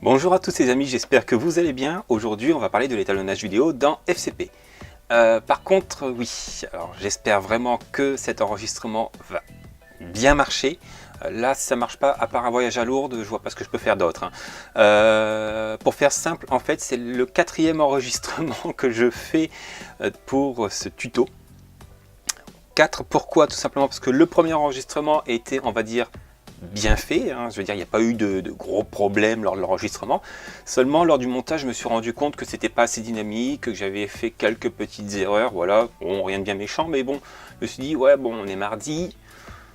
Bonjour à tous les amis, j'espère que vous allez bien. Aujourd'hui, on va parler de l'étalonnage vidéo dans FCP. Par contre, oui, alors j'espère vraiment que cet enregistrement va bien marcher. Là, si ça marche pas, à part un voyage à Lourdes, je vois pas ce que je peux faire d'autre. Pour faire simple, en fait, c'est le 4e enregistrement que je fais pour ce tuto. 4, pourquoi? Tout simplement parce que le premier enregistrement était, on va dire, bien fait, hein. Je veux dire, il n'y a pas eu de gros problèmes lors de l'enregistrement. Seulement, lors du montage, je me suis rendu compte que c'était pas assez dynamique, que j'avais fait quelques petites erreurs, voilà. Bon, rien de bien méchant, mais bon, je me suis dit, ouais, bon, on est mardi,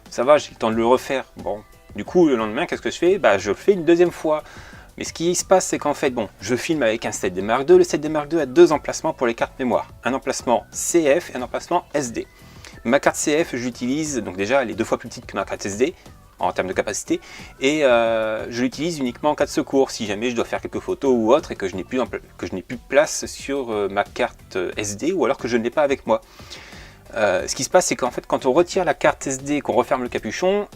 ça va, j'ai le temps de le refaire. Bon, du coup, le lendemain, qu'est-ce que je fais? Bah, je le fais une deuxième fois. Mais ce qui se passe, c'est qu'en fait, bon, je filme avec un 7D Mark II. Le 7D Mark II a deux emplacements pour les cartes mémoire. Un emplacement CF et un emplacement SD. Ma carte CF, j'utilise, donc déjà, elle est 2 fois plus petite que ma carte SD, en termes de capacité, et je l'utilise uniquement en cas de secours, si jamais je dois faire quelques photos ou autre, et que je n'ai plus de place sur ma carte SD, ou alors que je ne l'ai pas avec moi. Ce qui se passe, c'est qu'en fait, quand on retire la carte SD, qu'on referme le capuchon,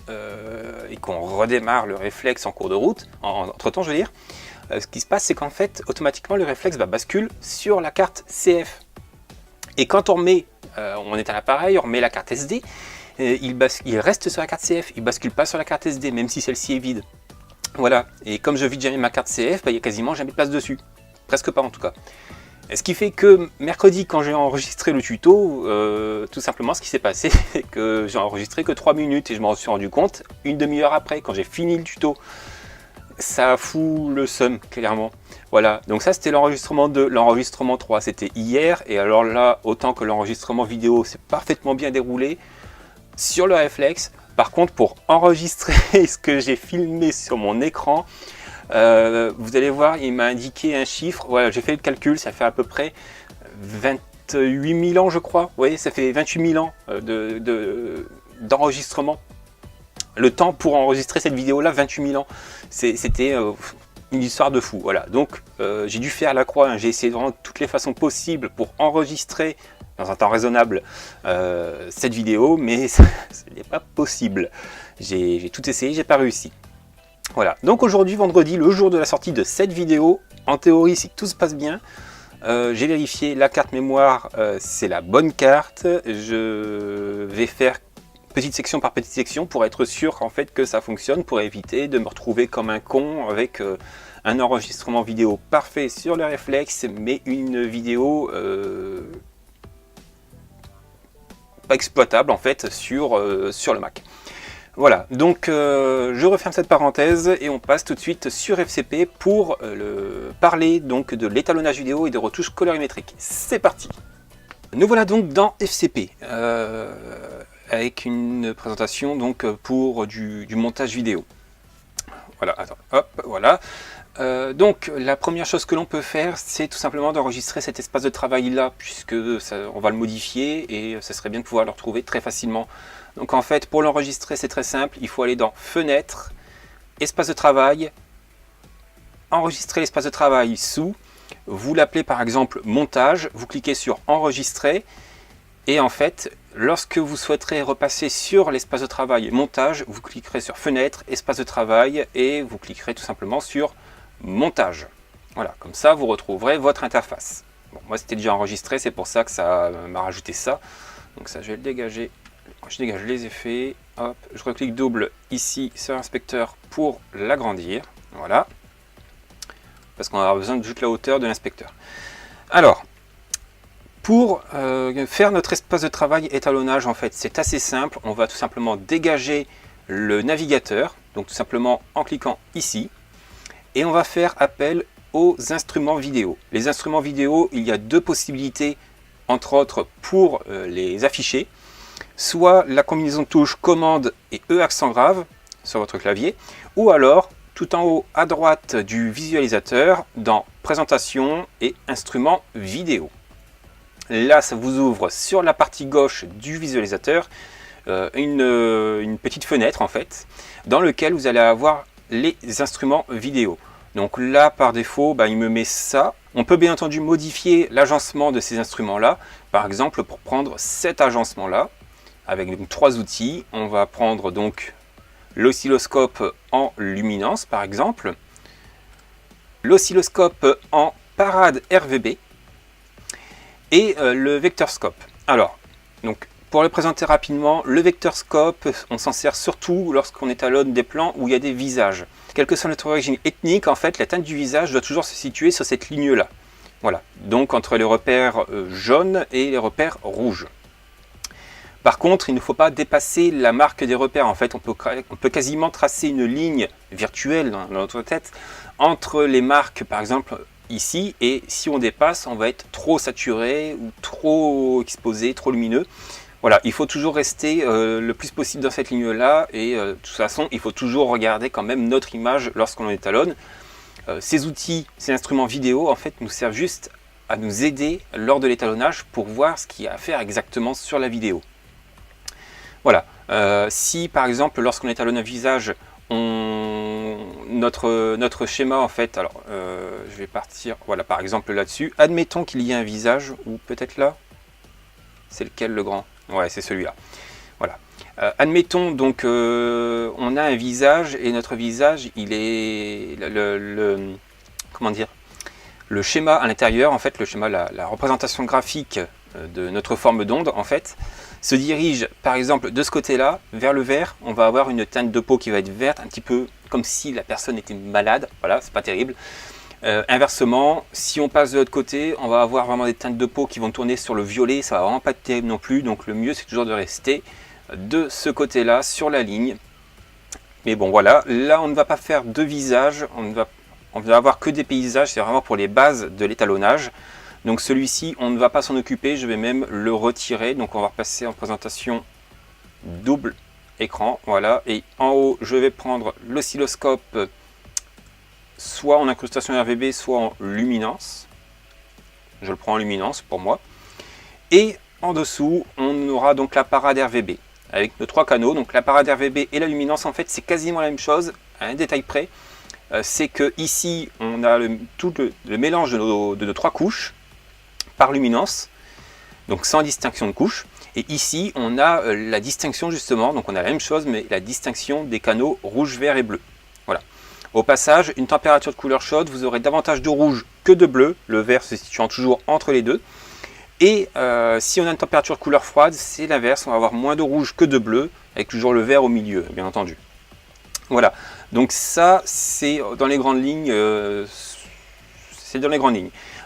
et qu'on redémarre le réflexe en cours de route, entre temps je veux dire, ce qui se passe, c'est qu'en fait, automatiquement, le réflexe va basculer sur la carte CF. Et quand on remet, on éteint l'appareil, on remet la carte SD, il reste sur la carte CF, il bascule pas sur la carte SD, même si celle-ci est vide. Voilà, et comme je vide jamais ma carte CF, il n'y a quasiment jamais de place dessus. Presque pas en tout cas. Et ce qui fait que mercredi, quand j'ai enregistré le tuto, tout simplement ce qui s'est passé, c'est que j'ai enregistré que 3 minutes et je m'en suis rendu compte une demi-heure après, quand j'ai fini le tuto. Ça fout le seum, clairement. Voilà, donc ça c'était l'enregistrement 2. L'enregistrement 3, c'était hier, et alors là, autant que l'enregistrement vidéo s'est parfaitement bien déroulé, sur le réflexe. Par contre, pour enregistrer ce que j'ai filmé sur mon écran, vous allez voir, il m'a indiqué un chiffre. Voilà, j'ai fait le calcul, ça fait à peu près 28 000 ans, je crois. Vous voyez, ça fait 28 000 ans d'enregistrement. Le temps pour enregistrer cette vidéo-là, 28 000 ans. C'était une histoire de fou. Voilà, donc j'ai dû faire la croix. Hein. J'ai essayé de vraiment toutes les façons possibles pour enregistrer dans un temps raisonnable cette vidéo, mais ce n'est pas possible. J'ai tout essayé, j'ai pas réussi. Voilà, donc aujourd'hui, vendredi, le jour de la sortie de cette vidéo, en théorie, si tout se passe bien, j'ai vérifié la carte mémoire, c'est la bonne carte. Je vais faire petite section par petite section pour être sûr en fait que ça fonctionne, pour éviter de me retrouver comme un con avec un enregistrement vidéo parfait sur le réflexe, mais une vidéo pas exploitable en fait sur le Mac. Voilà, donc je referme cette parenthèse et on passe tout de suite sur FCP pour parler donc de l'étalonnage vidéo et des retouches colorimétriques. C'est parti! Nous voilà donc dans FCP avec une présentation donc pour du montage vidéo. Voilà, attends, hop, voilà. Donc la première chose que l'on peut faire, c'est tout simplement d'enregistrer cet espace de travail là, puisque on va le modifier et ça serait bien de pouvoir le retrouver très facilement. Donc en fait, pour l'enregistrer, c'est très simple, il faut aller dans Fenêtre, Espace de travail, enregistrer l'espace de travail sous, vous l'appelez par exemple Montage, vous cliquez sur Enregistrer, et en fait, lorsque vous souhaiterez repasser sur l'espace de travail Montage, vous cliquerez sur Fenêtre, Espace de travail, et vous cliquerez tout simplement sur Montage. Voilà, comme ça vous retrouverez votre interface. Bon, moi c'était déjà enregistré, c'est pour ça que ça m'a rajouté ça. Donc ça, je vais le dégager. Je dégage les effets. Hop, je reclique double ici sur l'inspecteur pour l'agrandir. Voilà. Parce qu'on aura besoin de juste la hauteur de l'inspecteur. Alors, pour faire notre espace de travail étalonnage, en fait, c'est assez simple. On va tout simplement dégager le navigateur. Donc tout simplement en cliquant ici. Et on va faire appel aux instruments vidéo. Les instruments vidéo, il y a deux possibilités, entre autres, pour les afficher. Soit la combinaison de touches commande et E accent grave sur votre clavier, ou alors tout en haut à droite du visualisateur dans présentation et instruments vidéo. Là, ça vous ouvre sur la partie gauche du visualisateur une petite fenêtre en fait, dans laquelle vous allez avoir les instruments vidéo. Donc là, par défaut, il me met ça. On peut bien entendu modifier l'agencement de ces instruments-là. Par exemple, pour prendre cet agencement-là, avec donc 3 outils, on va prendre donc l'oscilloscope en luminance, par exemple. l'oscilloscope en parade RVB et le vectorscope. Alors, donc, pour le présenter rapidement, le vectorscope, on s'en sert surtout lorsqu'on étalonne des plans où il y a des visages. Quelle que soit notre origine ethnique, en fait, la teinte du visage doit toujours se situer sur cette ligne-là. Voilà, donc entre les repères jaunes et les repères rouges. Par contre, il ne faut pas dépasser la marque des repères. En fait, on peut quasiment tracer une ligne virtuelle dans notre tête entre les marques, par exemple, ici, et si on dépasse, on va être trop saturé ou trop exposé, trop lumineux. Voilà, il faut toujours rester le plus possible dans cette ligne-là, et de toute façon, il faut toujours regarder quand même notre image lorsqu'on étalonne. Ces outils, ces instruments vidéo, en fait, nous servent juste à nous aider lors de l'étalonnage pour voir ce qu'il y a à faire exactement sur la vidéo. Voilà, si par exemple, lorsqu'on étalonne un visage, notre schéma, en fait, alors je vais partir, voilà, par exemple là-dessus, admettons qu'il y ait un visage, ou peut-être là, c'est lequel le grand? Ouais, c'est celui-là. Voilà. Admettons donc on a un visage et notre visage, il est comment dire, le schéma à l'intérieur, en fait, le schéma, la représentation graphique de notre forme d'onde, en fait, se dirige par exemple de ce côté-là vers le vert. On va avoir une teinte de peau qui va être verte, un petit peu comme si la personne était malade. Voilà, c'est pas terrible. Inversement, si on passe de l'autre côté, on va avoir vraiment des teintes de peau qui vont tourner sur le violet, ça va vraiment pas être terrible non plus, donc le mieux c'est toujours de rester de ce côté-là sur la ligne. Mais bon voilà, là on ne va pas faire de visage, on va avoir que des paysages, c'est vraiment pour les bases de l'étalonnage. Donc celui-ci, on ne va pas s'en occuper, je vais même le retirer, donc on va repasser en présentation double écran, voilà, et en haut je vais prendre l'oscilloscope soit en incrustation RVB, soit en luminance. Je le prends en luminance pour moi. Et en dessous, on aura donc la parade RVB avec nos trois canaux. Donc la parade RVB et la luminance, en fait, c'est quasiment la même chose, à un détail près. C'est que ici, on a tout le mélange de nos trois couches par luminance, donc sans distinction de couches. Et ici, on a la distinction justement, donc on a la même chose, mais la distinction des canaux rouge, vert et bleu. Voilà. Au passage, une température de couleur chaude, vous aurez davantage de rouge que de bleu, le vert se situant toujours entre les deux. Et si on a une température de couleur froide, c'est l'inverse, on va avoir moins de rouge que de bleu, avec toujours le vert au milieu, bien entendu. Voilà, donc ça, c'est dans les grandes lignes.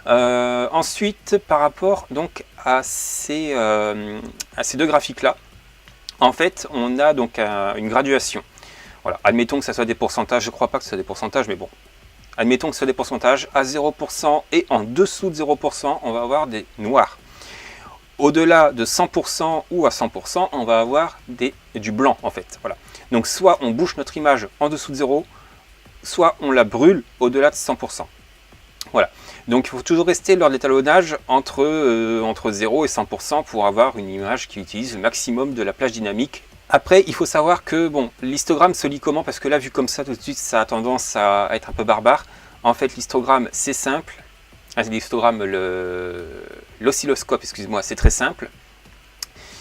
Ensuite, par rapport donc à ces deux graphiques-là, en fait, on a donc une graduation. Voilà, admettons que ça soit des pourcentages, je ne crois pas que ce soit des pourcentages, mais bon. Admettons que ce soit des pourcentages, à 0% et en dessous de 0%, on va avoir des noirs. Au-delà de 100% ou à 100%, on va avoir du blanc, en fait. Voilà. Donc soit on bouge notre image en dessous de 0, soit on la brûle au-delà de 100%. Voilà. Donc il faut toujours rester lors de l'étalonnage entre 0 et 100% pour avoir une image qui utilise le maximum de la plage dynamique. Après, il faut savoir que bon, l'histogramme se lit comment? Parce que là, vu comme ça, tout de suite, ça a tendance à être un peu barbare. En fait, l'histogramme, c'est simple. L'histogramme, l'oscilloscope, excusez-moi, c'est très simple.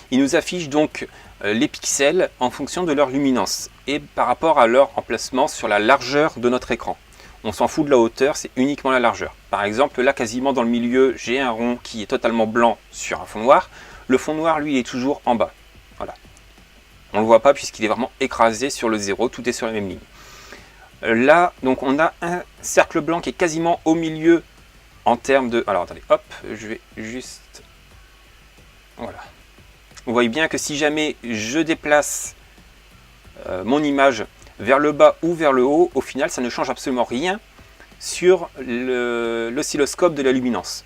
Il nous affiche donc les pixels en fonction de leur luminance et par rapport à leur emplacement sur la largeur de notre écran. On s'en fout de la hauteur, c'est uniquement la largeur. Par exemple, là, quasiment dans le milieu, j'ai un rond qui est totalement blanc sur un fond noir. Le fond noir, lui, il est toujours en bas. Voilà. On ne le voit pas puisqu'il est vraiment écrasé sur le 0, tout est sur la même ligne. Là, donc, on a un cercle blanc qui est quasiment au milieu en termes de... Alors, attendez, hop, je vais juste... Voilà. Vous voyez bien que si jamais je déplace mon image vers le bas ou vers le haut, au final, ça ne change absolument rien sur l'oscilloscope de la luminance.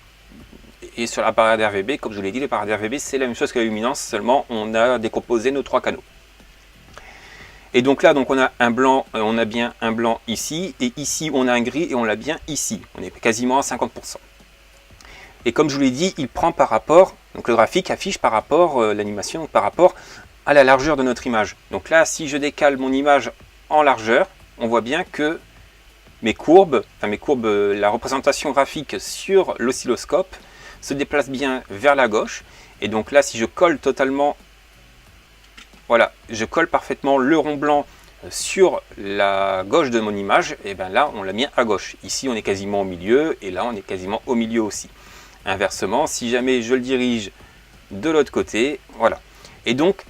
Et sur la parade RVB, comme je vous l'ai dit, la parade RVB, c'est la même chose que la luminance, seulement on a décomposé nos trois canaux. Et donc là, donc on a un blanc, on a bien un blanc ici, et ici on a un gris et on l'a bien ici. On est quasiment à 50%. Et comme je vous l'ai dit, il prend par rapport, donc le graphique affiche par rapport, l'animation, par rapport à la largeur de notre image. Donc là, si je décale mon image en largeur, on voit bien que mes courbes, la représentation graphique sur l'oscilloscope se déplace bien vers la gauche. Et donc là, si je colle totalement, voilà, je colle parfaitement le rond blanc sur la gauche de mon image, et bien là on l'a mis à gauche. Ici on est quasiment au milieu et là on est quasiment au milieu aussi. Inversement, si jamais je le dirige de l'autre côté, voilà. Et donc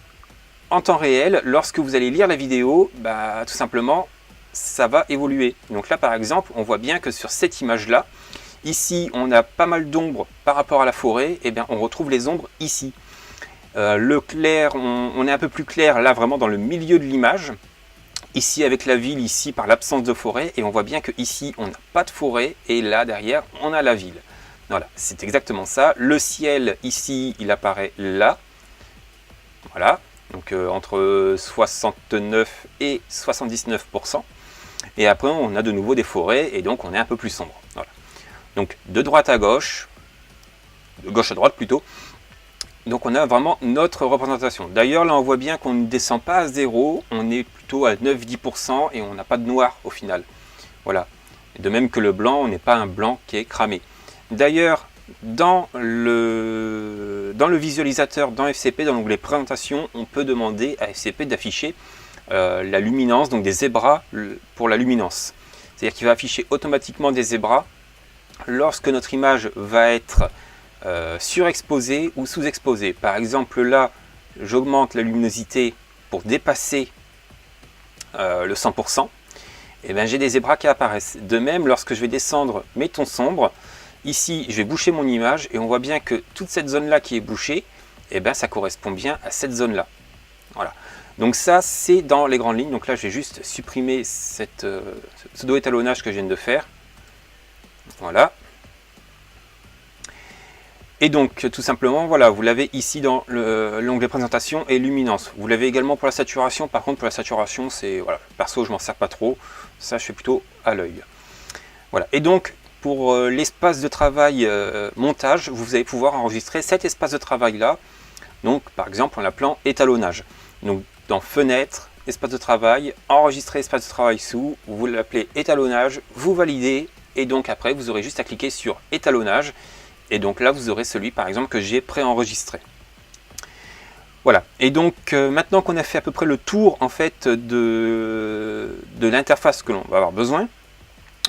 en temps réel, lorsque vous allez lire la vidéo, bah, tout simplement ça va évoluer. Donc là par exemple, on voit bien que sur cette image là, ici on a pas mal d'ombres par rapport à la forêt, et bien on retrouve les ombres ici. Le clair, on est un peu plus clair là vraiment dans le milieu de l'image. Ici avec la ville, ici par l'absence de forêt, et on voit bien que ici on n'a pas de forêt, et là derrière on a la ville. Voilà, c'est exactement ça. Le ciel ici, il apparaît là. Voilà, donc entre 69 et 79%. Et après on a de nouveau des forêts, et donc on est un peu plus sombre. Voilà. Donc de droite à gauche, de gauche à droite plutôt. Donc on a vraiment notre représentation. D'ailleurs là on voit bien qu'on ne descend pas à 0, on est plutôt à 9-10% et on n'a pas de noir au final. Voilà. De même que le blanc, on n'est pas un blanc qui est cramé. D'ailleurs dans le visualisateur, dans FCP, dans l'onglet présentation, on peut demander à FCP d'afficher la luminance, donc des zébras pour la luminance. C'est-à-dire qu'il va afficher automatiquement des zébras lorsque notre image va être surexposé ou sous-exposé. Par exemple là, j'augmente la luminosité pour dépasser le 100%, et bien j'ai des zébras qui apparaissent. De même, lorsque je vais descendre mes tons sombres, ici je vais boucher mon image et on voit bien que toute cette zone là qui est bouchée, et bien ça correspond bien à cette zone là. Voilà. Donc ça c'est dans les grandes lignes. Donc là je vais juste supprimer ce pseudo-étalonnage que je viens de faire. Voilà. Et donc tout simplement, voilà, vous l'avez ici dans l'onglet présentation et luminance. Vous l'avez également pour la saturation. Par contre pour la saturation, c'est voilà, perso je m'en sers pas trop. Ça je fais plutôt à l'œil. Voilà. Et donc pour l'espace de travail montage, vous allez pouvoir enregistrer cet espace de travail là. Donc par exemple en l'appelant étalonnage. Donc dans fenêtre, espace de travail, enregistrer espace de travail sous, vous l'appelez étalonnage, vous validez et donc après vous aurez juste à cliquer sur étalonnage. Et donc là, vous aurez celui, par exemple, que j'ai préenregistré. Voilà. Et donc, maintenant qu'on a fait à peu près le tour, en fait, de l'interface que l'on va avoir besoin,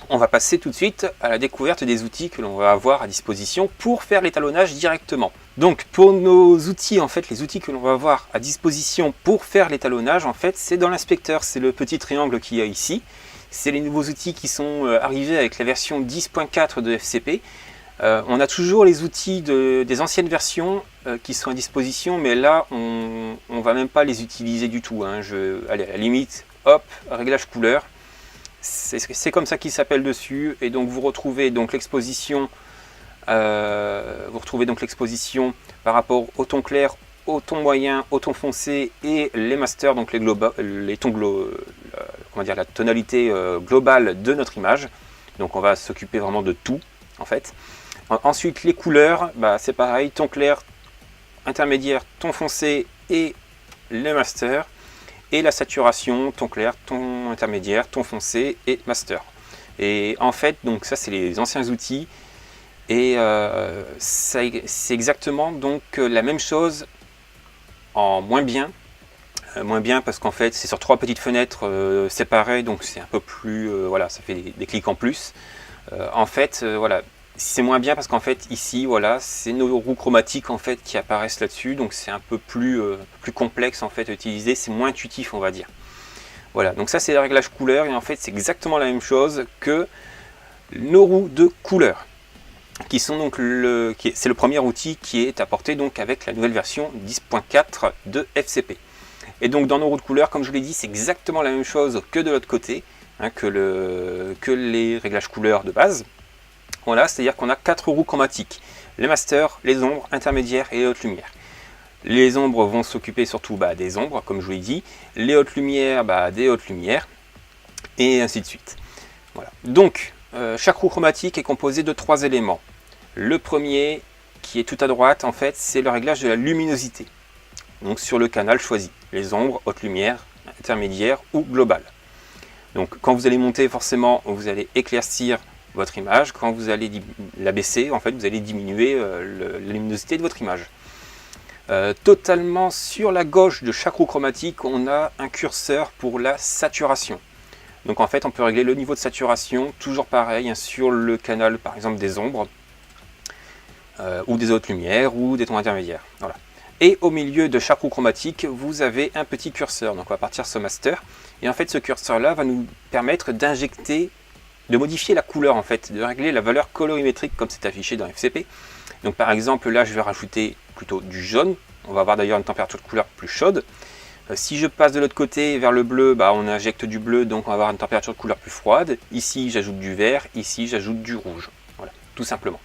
on va passer tout de suite à la découverte des outils que l'on va avoir à disposition pour faire l'étalonnage directement. Donc, pour nos outils, en fait, les outils que l'on va avoir à disposition pour faire l'étalonnage, en fait, c'est dans l'inspecteur. C'est le petit triangle qu'il y a ici. C'est les nouveaux outils qui sont arrivés avec la version 10.4 de FCP. On a toujours les outils des anciennes versions qui sont à disposition, mais là, on ne va même pas les utiliser du tout. Hein. Allez, à la limite, hop, réglage couleur. C'est comme ça qu'il s'appelle dessus. Et donc, vous retrouvez donc l'exposition par rapport au ton clair, au ton moyen, au ton foncé et les masters, donc les tons la tonalité globale de notre image. Donc, on va s'occuper vraiment de tout, en fait. Ensuite, les couleurs, bah, c'est pareil, ton clair, intermédiaire, ton foncé et les masters. Et la saturation, ton clair, ton intermédiaire, ton foncé et master. Et en fait, donc ça, c'est les anciens outils. Et c'est exactement donc la même chose en moins bien. Moins bien parce qu'en fait, c'est sur 3 petites fenêtres séparées, donc c'est un peu plus... voilà, ça fait des clics en plus. En fait, voilà. C'est moins bien parce qu'en fait ici voilà c'est nos roues chromatiques en fait qui apparaissent là-dessus, donc c'est un peu plus complexe en fait à utiliser, c'est moins intuitif on va dire. Voilà, donc ça c'est le réglage couleur et en fait c'est exactement la même chose que nos roues de couleur qui sont donc c'est le premier outil qui est apporté donc avec la nouvelle version 10.4 de FCP. Et donc dans nos roues de couleur, comme je l'ai dit, c'est exactement la même chose que de l'autre côté, hein, que les réglages couleur de base. Voilà, c'est-à-dire qu'on a 4 roues chromatiques, les masters, les ombres, intermédiaires et les hautes lumières. Les ombres vont s'occuper surtout des ombres, comme je vous l'ai dit, les hautes lumières, des hautes lumières, et ainsi de suite. Voilà. Donc, chaque roue chromatique est composée de 3 éléments. Le premier, qui est tout à droite, en fait, c'est le réglage de la luminosité. Donc sur le canal choisi, les ombres, hautes lumières, intermédiaires ou globales. Donc quand vous allez monter, forcément, vous allez éclaircir votre image. Quand vous allez la baisser, en fait, vous allez diminuer la luminosité de votre image. Totalement sur la gauche de chaque roue chromatique, on a un curseur pour la saturation. Donc en fait, on peut régler le niveau de saturation, toujours pareil, hein, sur le canal par exemple des ombres, ou des hautes lumières, ou des tons intermédiaires. Voilà. Et au milieu de chaque roue chromatique, vous avez un petit curseur. Donc on va partir sur Master. Et en fait, ce curseur-là va nous permettre d'injecter, de modifier la couleur en fait, de régler la valeur colorimétrique comme c'est affiché dans FCP. Donc par exemple, là, je vais rajouter plutôt du jaune. On va avoir d'ailleurs une température de couleur plus chaude. Si je passe de l'autre côté vers le bleu, on injecte du bleu, donc on va avoir une température de couleur plus froide. Ici, j'ajoute du vert. Ici, j'ajoute du rouge. Voilà, tout simplement.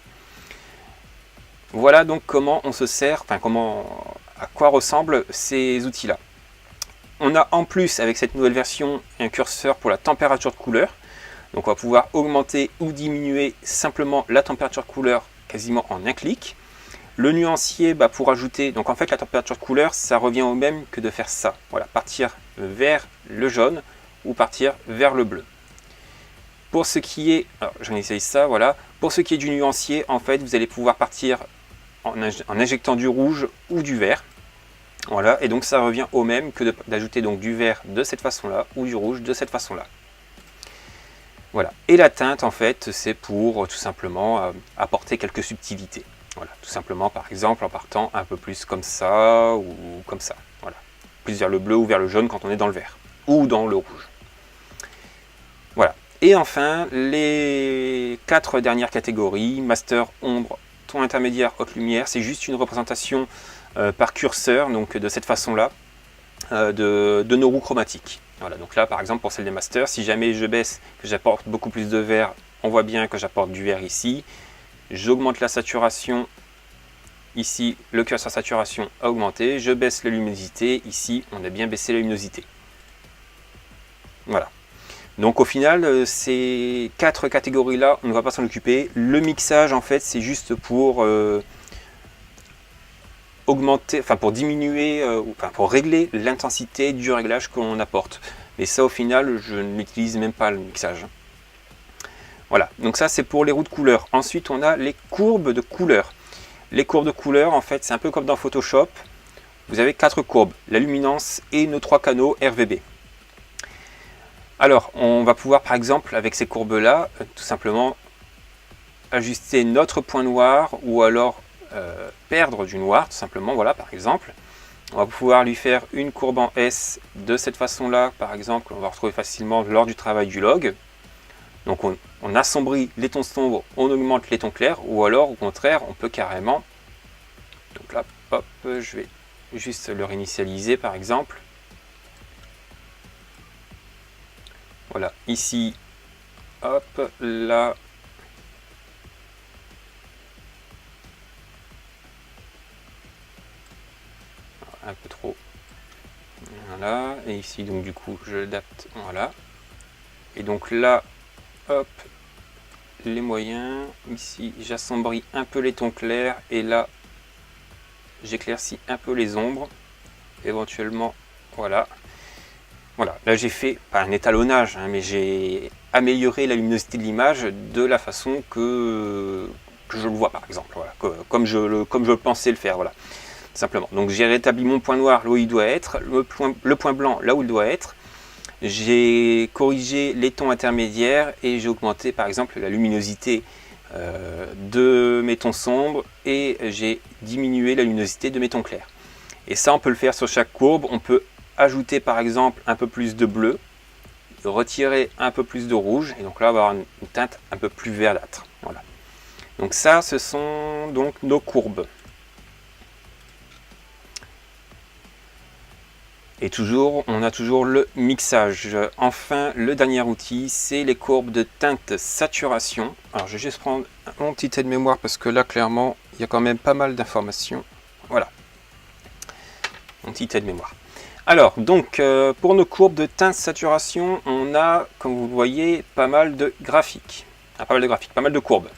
Voilà donc comment on se sert, à quoi ressemblent ces outils-là. On a en plus, avec cette nouvelle version, un curseur pour la température de couleur. Donc on va pouvoir augmenter ou diminuer simplement la température de couleur quasiment en un clic. Le nuancier pour ajouter, donc en fait la température de couleur, ça revient au même que de faire ça. Voilà, partir vers le jaune ou partir vers le bleu. Pour ce qui est, alors j'en essaye ça, voilà. Pour ce qui est du nuancier, en fait, vous allez pouvoir partir en injectant du rouge ou du vert. Voilà, et donc ça revient au même que d'ajouter donc du vert de cette façon-là ou du rouge de cette façon-là. Voilà, et la teinte, en fait, c'est pour tout simplement apporter quelques subtilités. Voilà, tout simplement, par exemple, en partant un peu plus comme ça ou comme ça. Voilà, plus vers le bleu ou vers le jaune quand on est dans le vert ou dans le rouge. Voilà. Et enfin, les 4 dernières catégories, Master, Ombre, Ton intermédiaire, Haute lumière, c'est juste une représentation par curseur, donc de cette façon-là, de nos roues chromatiques. Voilà, donc là, par exemple, pour celle des Masters, si jamais je baisse, que j'apporte beaucoup plus de vert, on voit bien que j'apporte du vert ici. J'augmente la saturation, ici, le curseur saturation a augmenté. Je baisse la luminosité, ici, on a bien baissé la luminosité. Voilà. Donc au final, ces 4 catégories-là, on ne va pas s'en occuper. Le mixage, en fait, c'est juste pour augmenter, pour diminuer, pour régler l'intensité du réglage que l'on apporte. Mais ça, au final, je n'utilise même pas le mixage. Voilà, donc ça, c'est pour les roues de couleur. Ensuite, on a les courbes de couleur. Les courbes de couleur, en fait, c'est un peu comme dans Photoshop. Vous avez 4 courbes, la luminance et nos 3 canaux RVB. Alors, on va pouvoir, par exemple, avec ces courbes-là, tout simplement ajuster notre point noir ou alors perdre du noir, tout simplement, voilà, par exemple. On va pouvoir lui faire une courbe en S de cette façon-là, par exemple, on va retrouver facilement lors du travail du log. Donc, on assombrit les tons sombres, on augmente les tons clairs, ou alors, au contraire, on peut carrément... Donc là, hop, je vais juste le réinitialiser, par exemple. Voilà, ici, hop, là. Un peu trop. Voilà, et ici, donc du coup, je l'adapte, voilà. Et donc là, hop, les moyens. Ici, j'assombris un peu les tons clairs, et là, j'éclaircis un peu les ombres. Éventuellement, voilà. Voilà, là j'ai fait, pas un étalonnage, hein, mais j'ai amélioré la luminosité de l'image de la façon que je le vois par exemple, voilà, comme je le pensais le faire, voilà, simplement. Donc j'ai rétabli mon point noir là où il doit être, le point blanc là où il doit être, j'ai corrigé les tons intermédiaires et j'ai augmenté par exemple la luminosité de mes tons sombres et j'ai diminué la luminosité de mes tons clairs. Et ça on peut le faire sur chaque courbe, on peut ajouter par exemple un peu plus de bleu, retirer un peu plus de rouge, et donc là on va avoir une teinte un peu plus verdâtre. Voilà. Donc ça, ce sont donc nos courbes. Et toujours, on a toujours le mixage. Enfin, le dernier outil, c'est les courbes de teinte saturation. Alors je vais juste prendre mon petit aide-mémoire parce que là, clairement, il y a quand même pas mal d'informations. Voilà. Mon petit aide-mémoire. Alors, donc, pour nos courbes de teinte saturation, on a, comme vous le voyez, pas mal de graphiques. Pas mal de courbes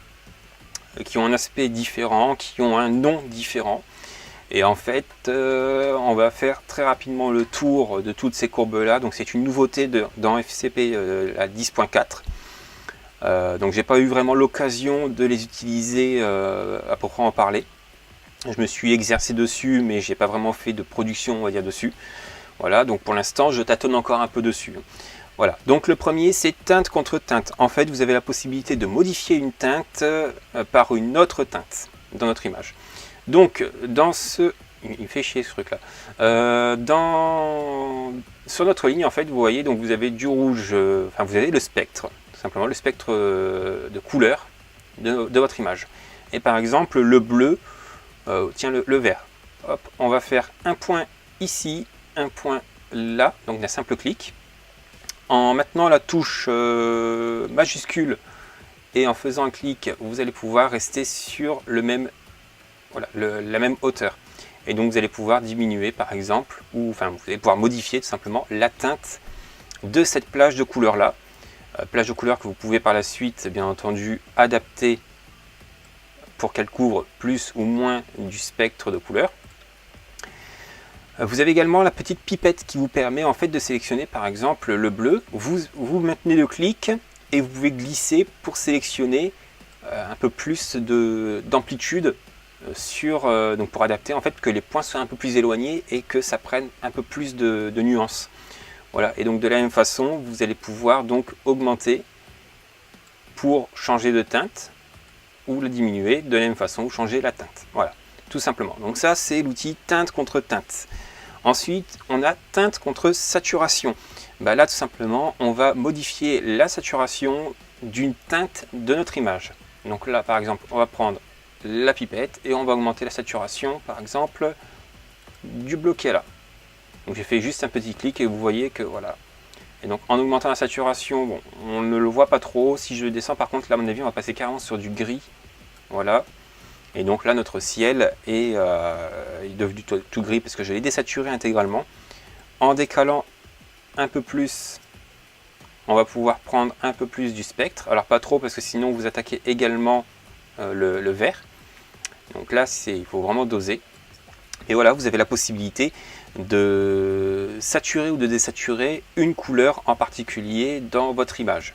qui ont un aspect différent, qui ont un nom différent. Et en fait, on va faire très rapidement le tour de toutes ces courbes-là. Donc, c'est une nouveauté dans FCP la 10.4. Donc, j'ai pas eu vraiment l'occasion de les utiliser à proprement parler. Je me suis exercé dessus, mais j'ai pas vraiment fait de production, on va dire, dessus. Voilà, donc pour l'instant, je tâtonne encore un peu dessus. Voilà, donc le premier, c'est teinte contre teinte. En fait, vous avez la possibilité de modifier une teinte par une autre teinte dans notre image. Donc, dans ce... Il me fait chier ce truc-là. Sur notre ligne, en fait, vous voyez, donc vous avez du rouge, enfin, vous avez le spectre, tout simplement, le spectre de couleur de votre image. Et par exemple, le bleu, tiens, le vert. Hop, on va faire un point ici, un point là, donc d'un simple clic. En maintenant la touche majuscule et en faisant un clic, vous allez pouvoir rester sur le même, voilà, la même hauteur. Et donc vous allez pouvoir diminuer par exemple, ou enfin vous allez pouvoir modifier tout simplement la teinte de cette plage de couleur là. Plage de couleur que vous pouvez par la suite, bien entendu, adapter pour qu'elle couvre plus ou moins du spectre de couleur. Vous avez également la petite pipette qui vous permet en fait de sélectionner par exemple le bleu. Vous maintenez le clic et vous pouvez glisser pour sélectionner un peu plus d'amplitude donc pour adapter en fait que les points soient un peu plus éloignés et que ça prenne un peu plus de nuances. Voilà, et donc de la même façon, vous allez pouvoir donc augmenter pour changer de teinte ou le diminuer de la même façon ou changer la teinte. Voilà, tout simplement. Donc ça, c'est l'outil teinte contre teinte. Ensuite, on a teinte contre saturation. Bah là, tout simplement, on va modifier la saturation d'une teinte de notre image. Donc là, par exemple, on va prendre la pipette et on va augmenter la saturation, par exemple, du bleu qui est là. Donc j'ai fait juste un petit clic et vous voyez que voilà. Et donc en augmentant la saturation, bon, on ne le voit pas trop. Si je descends, par contre, là, à mon avis, on va passer carrément sur du gris. Voilà. Et donc là, notre ciel est devenu tout gris parce que je l'ai désaturé intégralement. En décalant un peu plus, on va pouvoir prendre un peu plus du spectre. Alors pas trop parce que sinon vous attaquez également le vert. Donc là, il faut vraiment doser. Et voilà, vous avez la possibilité de saturer ou de désaturer une couleur en particulier dans votre image.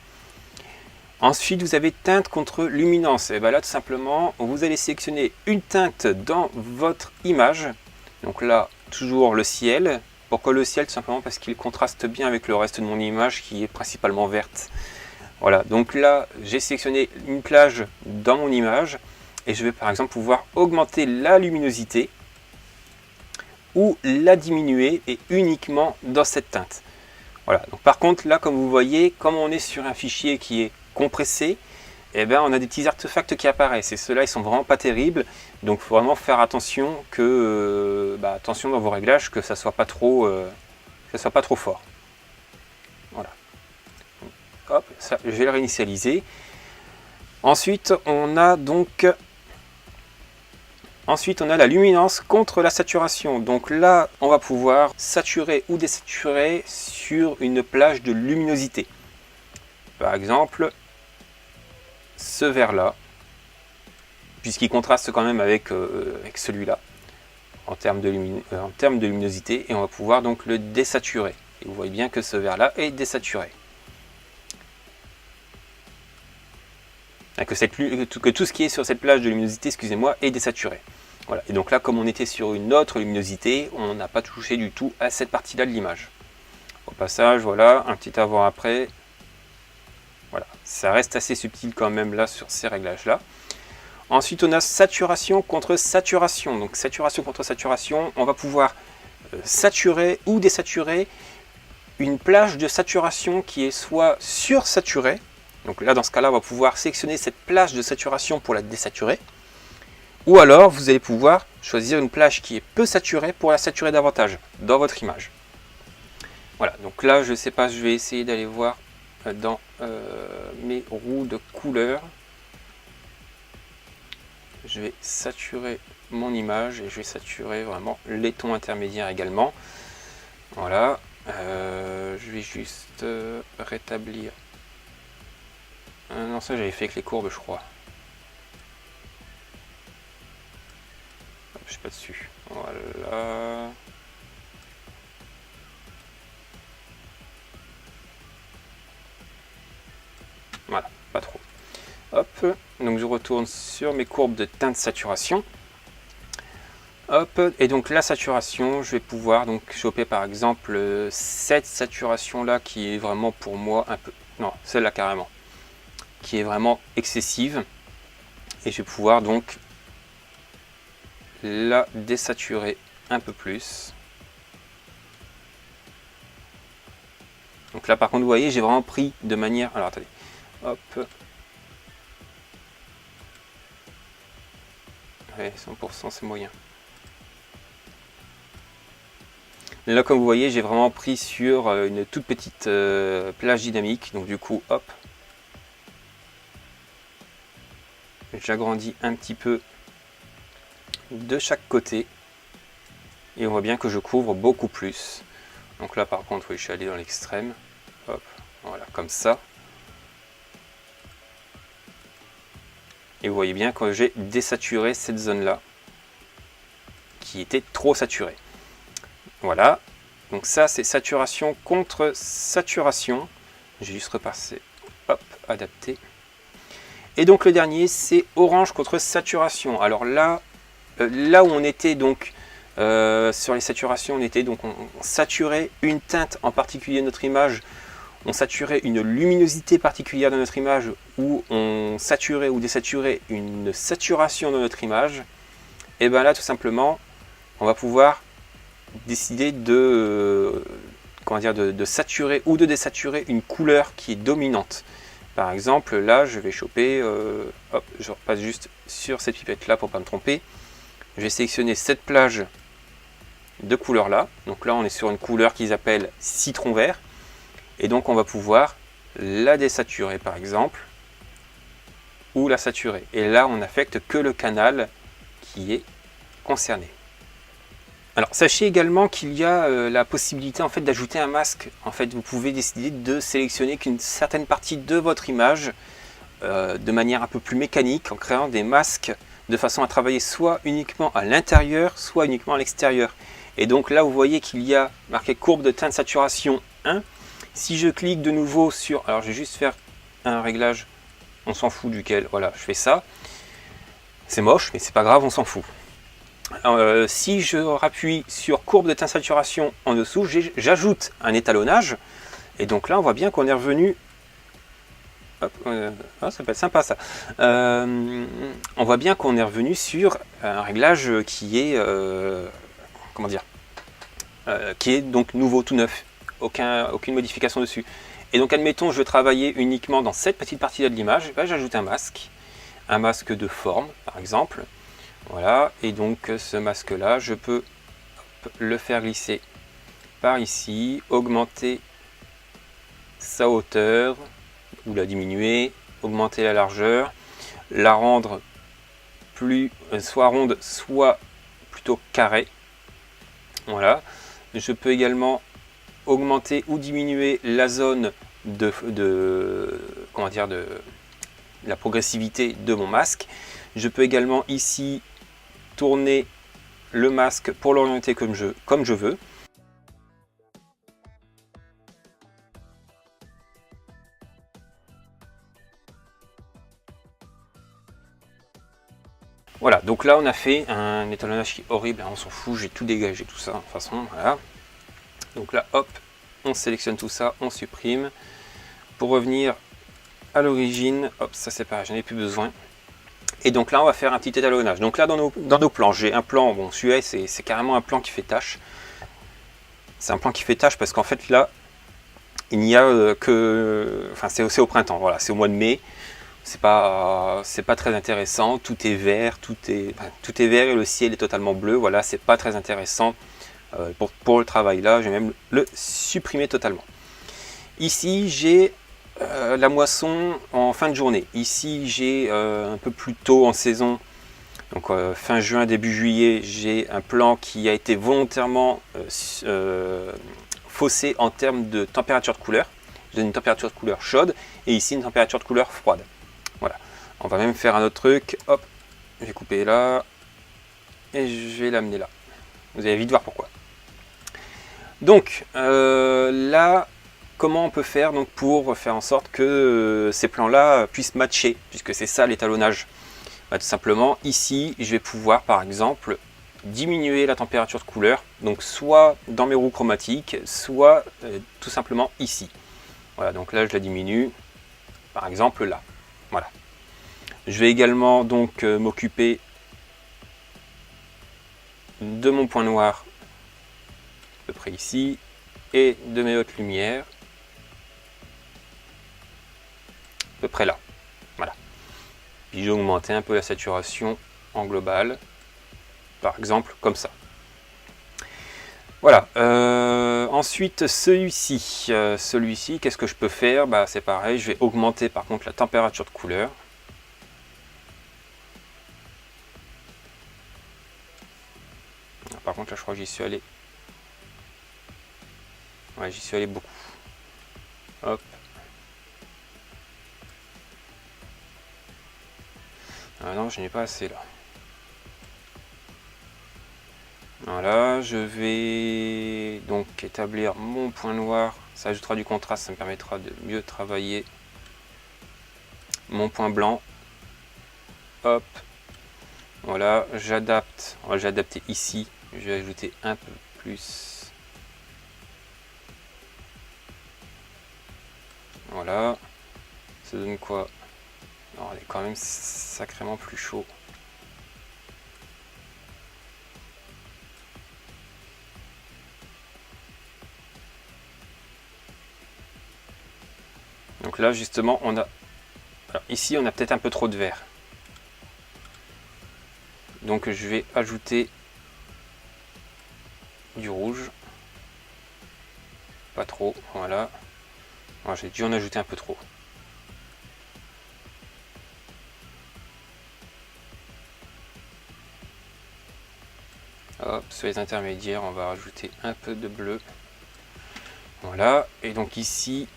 Ensuite, vous avez teinte contre luminance. Et bien là, tout simplement, vous allez sélectionner une teinte dans votre image. Donc là, toujours le ciel. Pourquoi le ciel? Tout simplement parce qu'il contraste bien avec le reste de mon image qui est principalement verte. Voilà, donc là, j'ai sélectionné une plage dans mon image. Et je vais par exemple pouvoir augmenter la luminosité ou la diminuer et uniquement dans cette teinte. Voilà, donc par contre, là, comme vous voyez, comme on est sur un fichier qui est compressé, eh ben, on a des petits artefacts qui apparaissent et ceux-là ils sont vraiment pas terribles, donc il faut vraiment faire attention attention dans vos réglages que ça soit pas trop fort. Voilà. Hop, ça, je vais le réinitialiser. Ensuite on a la luminance contre la saturation. Donc là, on va pouvoir saturer ou désaturer sur une plage de luminosité. Par exemple, ce vert-là, puisqu'il contraste quand même avec celui-là, en termes de luminosité, et on va pouvoir donc le désaturer. Et vous voyez bien que ce vert-là est désaturé. Que tout ce qui est sur cette plage de luminosité, excusez-moi, est désaturé. Voilà. Et donc là, comme on était sur une autre luminosité, on n'a pas touché du tout à cette partie-là de l'image. Au passage, voilà, un petit avant-après. Voilà, ça reste assez subtil quand même là sur ces réglages-là. Ensuite, on a saturation contre saturation. Donc saturation contre saturation, on va pouvoir saturer ou désaturer une plage de saturation qui est soit sursaturée. Donc là, dans ce cas-là, on va pouvoir sélectionner cette plage de saturation pour la désaturer. Ou alors, vous allez pouvoir choisir une plage qui est peu saturée pour la saturer davantage dans votre image. Voilà, donc là, je ne sais pas, je vais essayer d'aller voir dans mes roues de couleur. Je vais saturer mon image et je vais saturer vraiment les tons intermédiaires également. Voilà, je vais juste rétablir. Non, ça j'avais fait avec les courbes, je crois. Hop, je suis pas dessus. Voilà. Voilà, pas trop. Hop, donc je retourne sur mes courbes de teinte saturation. Hop, et donc la saturation, je vais pouvoir donc choper par exemple cette saturation là qui est vraiment pour moi un peu, non, celle-là carrément, qui est vraiment excessive, et je vais pouvoir donc la désaturer un peu plus. Donc là par contre vous voyez j'ai vraiment pris de manière, alors attendez, hop, ouais, 100% c'est moyen. Là comme vous voyez j'ai vraiment pris sur une toute petite plage dynamique, donc du coup hop, j'agrandis un petit peu de chaque côté et on voit bien que je couvre beaucoup plus. Donc là par contre oui, je suis allé dans l'extrême, hop, voilà comme ça. Et vous voyez bien que j'ai désaturé cette zone là qui était trop saturée. Voilà, donc ça c'est saturation contre saturation. J'ai juste repassé, hop, adapté. Et donc le dernier c'est orange contre saturation. Alors là, là où on était donc sur les saturations, on saturait une teinte en particulier de notre image, on saturait une luminosité particulière de notre image, ou on saturait ou désaturait une saturation de notre image. Et bien là tout simplement on va pouvoir décider de, de saturer ou de désaturer une couleur qui est dominante. Par exemple là je vais choper, hop, je repasse juste sur cette pipette là pour pas me tromper. Je vais sélectionner cette plage de couleur là. Donc là on est sur une couleur qu'ils appellent citron vert. Et donc on va pouvoir la désaturer par exemple, ou la saturer. Et là on n'affecte que le canal qui est concerné. Alors sachez également qu'il y a la possibilité en fait d'ajouter un masque. En fait vous pouvez décider de sélectionner qu'une certaine partie de votre image de manière un peu plus mécanique, en créant des masques de façon à travailler soit uniquement à l'intérieur, soit uniquement à l'extérieur. Et donc là vous voyez qu'il y a marqué courbe de teinte saturation 1. Si je clique de nouveau sur, alors je vais juste faire un réglage, on s'en fout duquel, voilà, je fais ça. C'est moche mais c'est pas grave, on s'en fout. Alors, si je rappuie sur courbe de teinte saturation en dessous, j'ajoute un étalonnage, et donc là on voit bien qu'on est revenu. Hop, ça peut être sympa ça. On voit bien qu'on est revenu sur un réglage qui est comment dire, qui est donc nouveau, tout neuf, aucune modification dessus. Et donc admettons je veux travailler uniquement dans cette petite partie de l'image, ben, j'ajoute un masque de forme par exemple. Voilà, et donc ce masque là je peux le faire glisser par ici, augmenter sa hauteur ou la diminuer, augmenter la largeur, la rendre plus soit ronde soit plutôt carrée. Voilà, je peux également augmenter ou diminuer la zone de la progressivité de mon masque. Je peux également ici tourner le masque pour l'orienter comme je veux. Voilà, donc là on a fait un étalonnage qui est horrible, hein, on s'en fout, j'ai tout dégagé, tout ça, de toute façon, voilà. Donc là, hop, on sélectionne tout ça, on supprime. Pour revenir à l'origine, hop, ça c'est pareil, j'en ai plus besoin. Et donc là, on va faire un petit étalonnage. Donc là, dans nos plans, j'ai un plan, bon, celui-là, c'est carrément un plan qui fait tâche. C'est un plan qui fait tâche parce qu'en fait, là, il n'y a que... Enfin, c'est au printemps, voilà, c'est au mois de mai. C'est pas très intéressant, tout est vert, tout est vert et le ciel est totalement bleu. Voilà, c'est pas très intéressant pour le travail là, je vais même le supprimer totalement. Ici, j'ai la moisson en fin de journée. Ici, j'ai un peu plus tôt en saison, donc fin juin, début juillet, j'ai un plan qui a été volontairement faussé en termes de température de couleur. J'ai une température de couleur chaude et ici une température de couleur froide. Voilà. On va même faire un autre truc. Hop, je vais couper là et je vais l'amener là. Vous allez vite voir pourquoi. Donc là, comment on peut faire donc pour faire en sorte que ces plans-là puissent matcher, puisque c'est ça l'étalonnage. Bah, tout simplement, ici, je vais pouvoir par exemple diminuer la température de couleur, donc soit dans mes roues chromatiques, soit tout simplement ici. Voilà, donc là je la diminue, par exemple là. Voilà. Je vais également donc m'occuper de mon point noir, à peu près ici, et de mes hautes lumières, à peu près là. Voilà. Puis j'ai augmenté un peu la saturation en global, par exemple comme ça. Voilà. Ensuite, celui-ci, qu'est-ce que je peux faire? Bah, c'est pareil, je vais augmenter par contre la température de couleur. Par contre, là, je crois que j'y suis allé. Ouais, j'y suis allé beaucoup. Hop. Ah non, je n'ai pas assez là. Voilà, je vais donc établir mon point noir. Ça ajoutera du contraste, ça me permettra de mieux travailler mon point blanc. Hop. Voilà, j'adapte. J'ai adapté ici. Je vais ajouter un peu plus. Voilà. Ça donne quoi? Non, elle est quand même sacrément plus chaud. Donc là justement on a, alors ici on a peut-être un peu trop de vert. Donc je vais ajouter du rouge. Pas trop, voilà. Alors, j'ai dû en ajouter un peu trop. Hop, sur les intermédiaires, on va rajouter un peu de bleu. Voilà, et donc ici,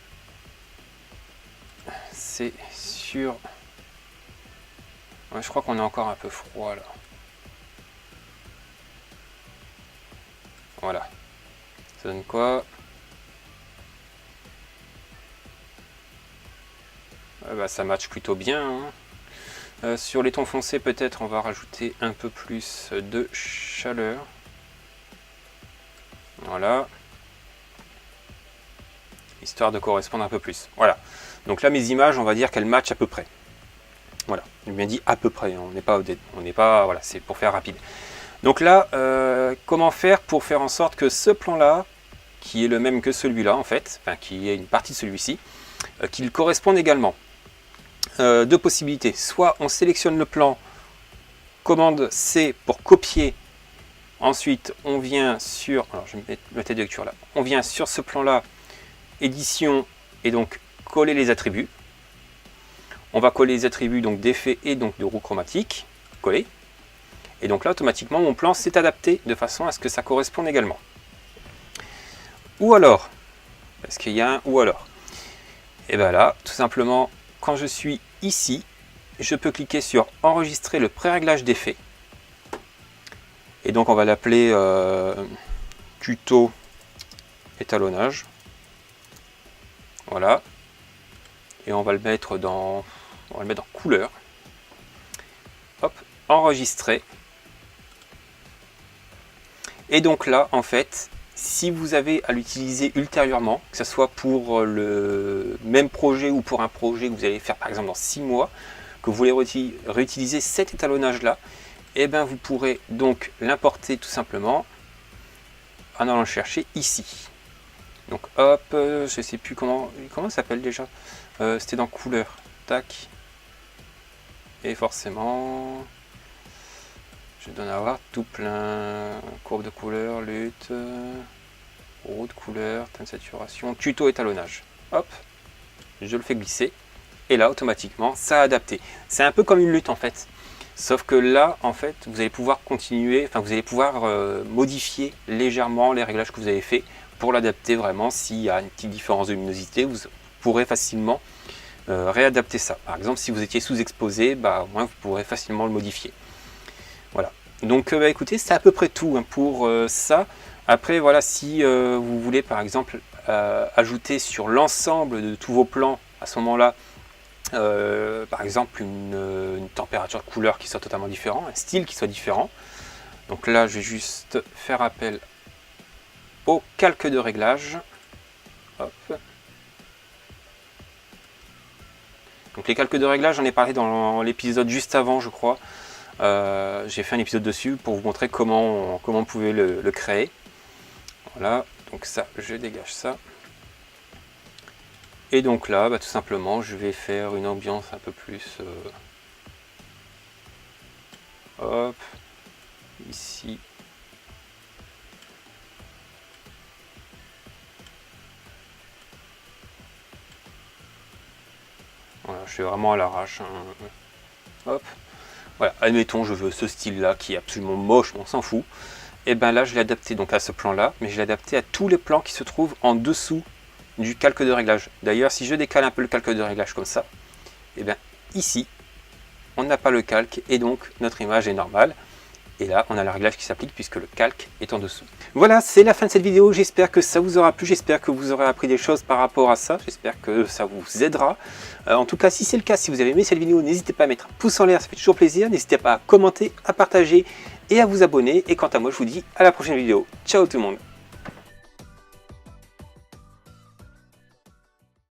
c'est sur... Ouais, je crois qu'on est encore un peu froid là. Voilà. Ça donne quoi? Bah, ça match plutôt bien. Hein. Sur les tons foncés, peut-être on va rajouter un peu plus de chaleur. Voilà. Histoire de correspondre un peu plus. Voilà. Donc là, mes images, on va dire qu'elles matchent à peu près. Voilà. J'ai bien dit à peu près. On n'est pas, voilà, c'est pour faire rapide. Donc là, comment faire pour faire en sorte que ce plan-là, qui est le même que celui-là, en fait, enfin, qui est une partie de celui-ci, qu'il corresponde également. Deux possibilités. Soit on sélectionne le plan, commande C pour copier. Ensuite, on vient sur, alors je vais mettre ma tête de lecture là. On vient sur ce plan-là, édition, et donc coller les attributs. On va coller les attributs donc d'effet et donc de roue chromatique. Coller. Et donc là, automatiquement, mon plan s'est adapté de façon à ce que ça corresponde également. Ou alors, parce qu'il y a un ou alors. Et bien là, tout simplement, quand je suis ici, je peux cliquer sur enregistrer le pré-réglage d'effet. Et donc on va l'appeler tuto étalonnage. Voilà. Et on va le mettre dans couleur. Hop, enregistrer. Et donc là, en fait, si vous avez à l'utiliser ultérieurement, que ce soit pour le même projet ou pour un projet que vous allez faire par exemple dans 6 mois, que vous voulez réutiliser cet étalonnage-là, et bien vous pourrez donc l'importer tout simplement en allant le chercher ici. Donc hop, je sais plus comment ça s'appelle déjà. C'était dans couleur. Tac. Et forcément, je dois en avoir tout plein. Courbe de couleur, lutte, roue de couleur, teinte de saturation, tuto étalonnage. Hop, je le fais glisser. Et là, automatiquement, ça a adapté. C'est un peu comme une lutte en fait. Sauf que là, en fait, vous allez pouvoir continuer, enfin vous allez pouvoir modifier légèrement les réglages que vous avez fait pour l'adapter vraiment. S'il y a une petite différence de luminosité, vous pourrez facilement réadapter ça. Par exemple, si vous étiez sous-exposé, bah, au moins vous pourrez facilement le modifier. Voilà. Donc bah, écoutez, c'est à peu près tout hein, pour ça. Après, voilà, si vous voulez par exemple ajouter sur l'ensemble de tous vos plans à ce moment-là, par exemple une température de couleur qui soit totalement différente, un style qui soit différent, Donc là, je vais juste faire appel au calque de réglage. Hop. Donc les calques de réglage, j'en ai parlé dans l'épisode juste avant, je crois. J'ai fait un épisode dessus pour vous montrer comment on pouvait le créer. Voilà, donc ça, je dégage ça. Et donc là, tout simplement, je vais faire une ambiance un peu plus... hop, ici. Voilà, je fais vraiment à l'arrache. Hein. Hop. Voilà, admettons, je veux ce style-là qui est absolument moche, mais on s'en fout. Et bien là, je l'ai adapté donc à ce plan-là, mais je l'ai adapté à tous les plans qui se trouvent en dessous du calque de réglage. D'ailleurs, si je décale un peu le calque de réglage comme ça, et bien ici, on n'a pas le calque et donc notre image est normale. Et là, on a le réglage qui s'applique puisque le calque est en dessous. Voilà, c'est la fin de cette vidéo. J'espère que ça vous aura plu. J'espère que vous aurez appris des choses par rapport à ça. J'espère que ça vous aidera. En tout cas, si c'est le cas, si vous avez aimé cette vidéo, n'hésitez pas à mettre un pouce en l'air. Ça fait toujours plaisir. N'hésitez pas à commenter, à partager et à vous abonner. Et quant à moi, je vous dis à la prochaine vidéo. Ciao tout le monde.